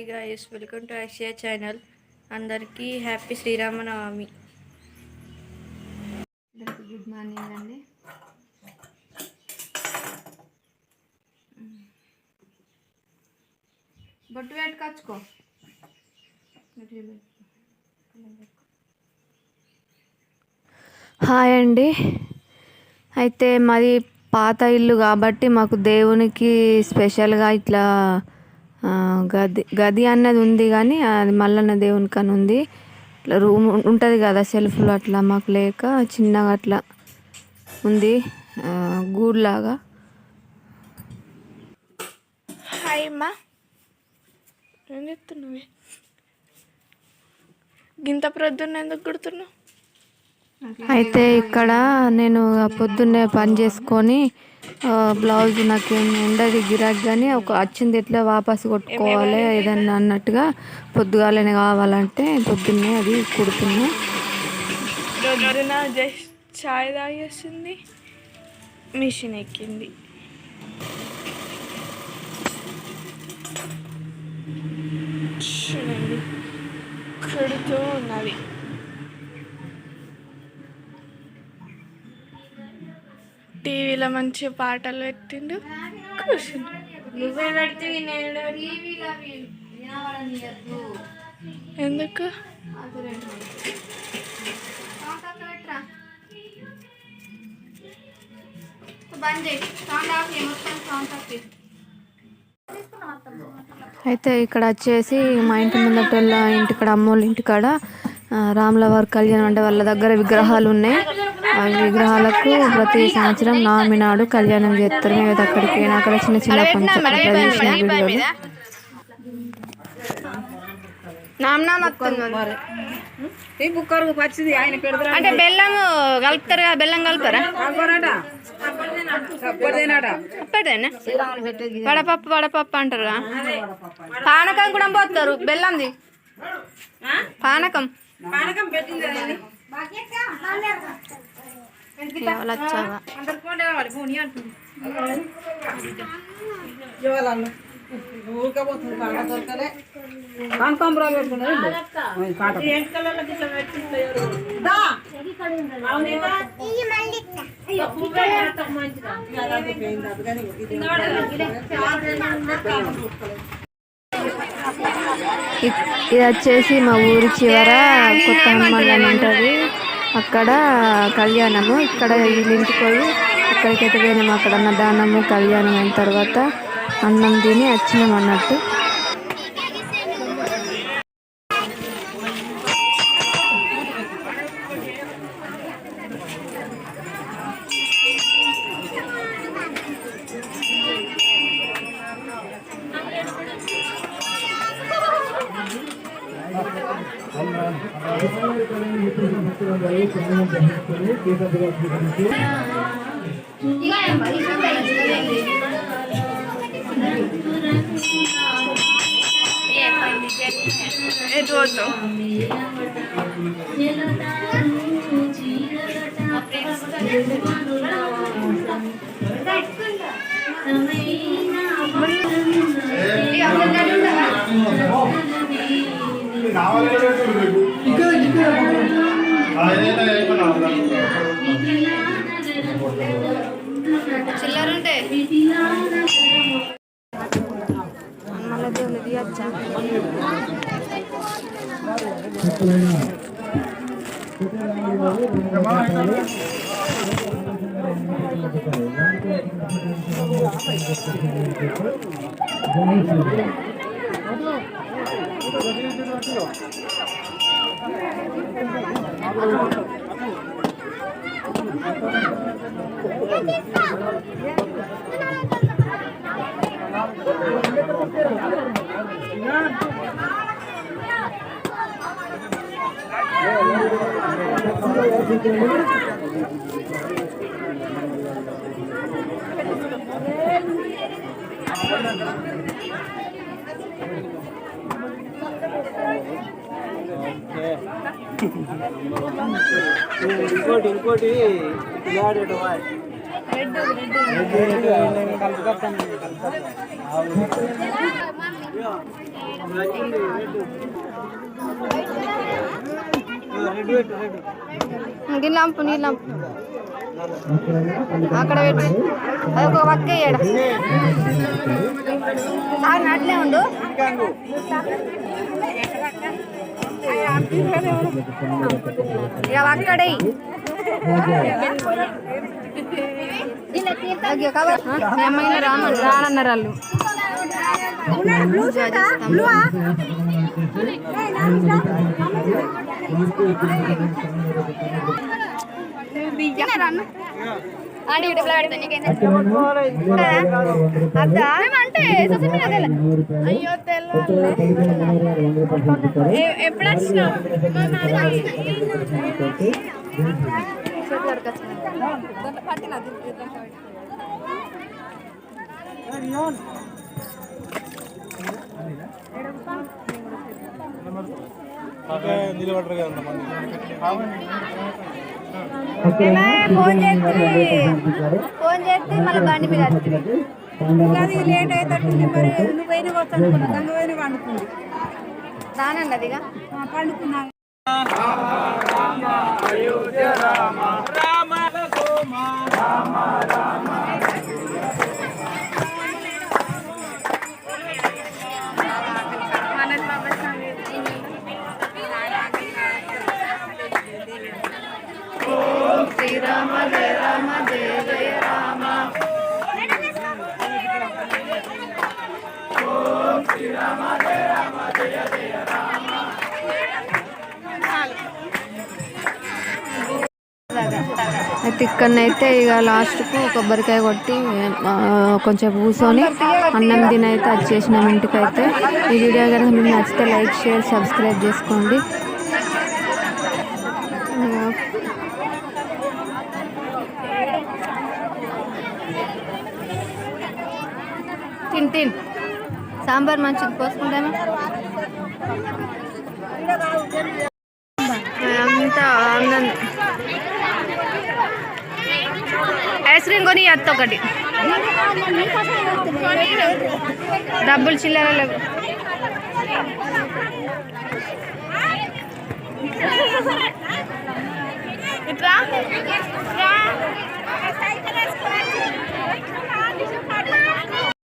guys, welcome to Asia channel. అందరికీ happy Sri Rama Navami. Good morning అండి. బొట్టు పెట్టుకొచ్చుకో. హాయ్ అండి. అయితే మాది పాత ఇల్లు కాబట్టి మాకు దేవునికి స్పెషల్గా ఇట్లా గది అన్నది ఉంది, కానీ అది మల్లన్న దేవునికి అని ఉంది. ఇట్లా రూమ్ ఉంటుంది కదా సెల్ఫ్లో, అట్లా మాకు లేక చిన్నగా అట్లా ఉంది గూడులాగా. హాయ్ అమ్మా, ఏం చెప్తున్నావు? గింత ప్రొద్దున్న ఎందుకు కుడుతున్నావు? అయితే ఇక్కడ నేను పొద్దున్నే పని చేసుకొని బ్లౌజ్ నాకేం ఉండదు గిరాక్, కానీ ఒక వచ్చింది ఎట్లా వాపస్ కొట్టుకోవాలి ఏదన్నా అన్నట్టుగా పొద్దుగాలనే కావాలంటే పొద్దున్నే అది కుడుతున్నా. పొద్దున జస్ట్ చాయ్ తాగేసింది, మిషన్ ఎక్కింది. చూడండి కుడుతూ ఉన్నది. టీవీలో మంచి పాటలు పెట్టిండు, కూర్చుండు. నువ్వే పెడితే ఎందుకు? అయితే ఇక్కడ వచ్చేసి మా ఇంటి ముందట ఇంటికాడ అమ్మోళ్ళ ఇంటికాడ రాములవారి కళ్యాణం అంటే వాళ్ళ దగ్గర విగ్రహాలు ఉన్నాయి. ఆ విగ్రహాలకు ప్రతి సంవత్సరం నవమి నాడు కళ్యాణం చేస్తారు. మేము అక్కడికి అక్కడ చిన్న చిన్న పంచాయతీ అంటే బెల్లం కలుపుతారు కదా, బెల్లం కలుపుతారా? వడపప్పు వడపప్పు అంటారు. పానకం కూడా పోతారు, బెల్లంది పానకం. ఇది వచ్చేసి మా ఊరి చివర కొత్త హనుమాన్ అని ఉంటుంది, అక్కడ కళ్యాణము. ఇక్కడ వీళ్ళింటికి పోయి ఇక్కడికైతే పోయినాము. అక్కడ అన్నదానము కళ్యాణం అయిన తర్వాత అన్నం తిని వచ్చినాం అన్నట్టు. చిల్లరుంటే ఇంకోటి గిల్లంపు నీళ్ళంపు అక్కడ పెట్టి అదొక పక్క వేయడ అట్లే ఉండు. ఇక అక్కడే ఏమైనా రానన్నారు వాళ్ళు. అయ్యో ఎప్పుడు వచ్చినావు? ఫోన్ చేస్తే మళ్ళీ బండి మీద లేట్ అవుతుంది. మరి నువ్వైనా వస్తాను గంగవైనా పండుకుంది దానండి అదిగా పండుకున్నా. శ్రీరామ జయ రామ జయ జయ రామ. శ్రీరామ జయ రామ జయ జయ రామ. అయితే ఇక్కడనైతే ఇక లాస్ట్కు కొబ్బరికాయ కొట్టి కొంచెం కూర్చొని అన్నం తిని అయితే వచ్చేసినాం ఇంటికి. అయితే ఈ వీడియో కనుక మీకు నచ్చితే లైక్ షేర్ సబ్స్క్రైబ్ చేసుకోండి. తిన్ సాంబార్ మంచిది పోసుకుంటామా అంతా అన్నం. ఐస్ క్రీమ్ కొని అత్త ఒకటి డబ్బులు చిల్లర లేవు. ఇట్లా